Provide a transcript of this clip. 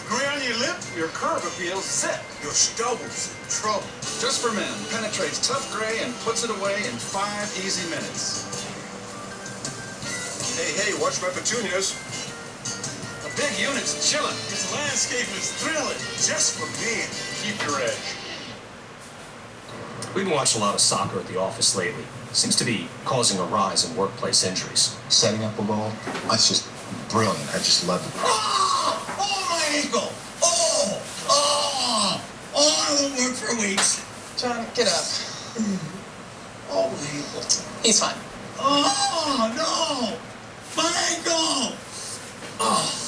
Gray on your lip, your curb appeals zip. Your stubble's in trouble. Just for Men penetrates tough gray and puts it away in 5 easy minutes. Hey, watch my petunias. The big unit's chillin'. This landscape is thrilling, just for men. Keep your edge. We've been watching a lot of soccer at the office lately. Seems to be causing a rise in workplace injuries. Setting up a goal, that's just brilliant. I just love it. Oh, my ankle! Oh, I won't work for weeks. John, get up. Oh, my ankle. He's fine. Oh, no! My ankle! Oh.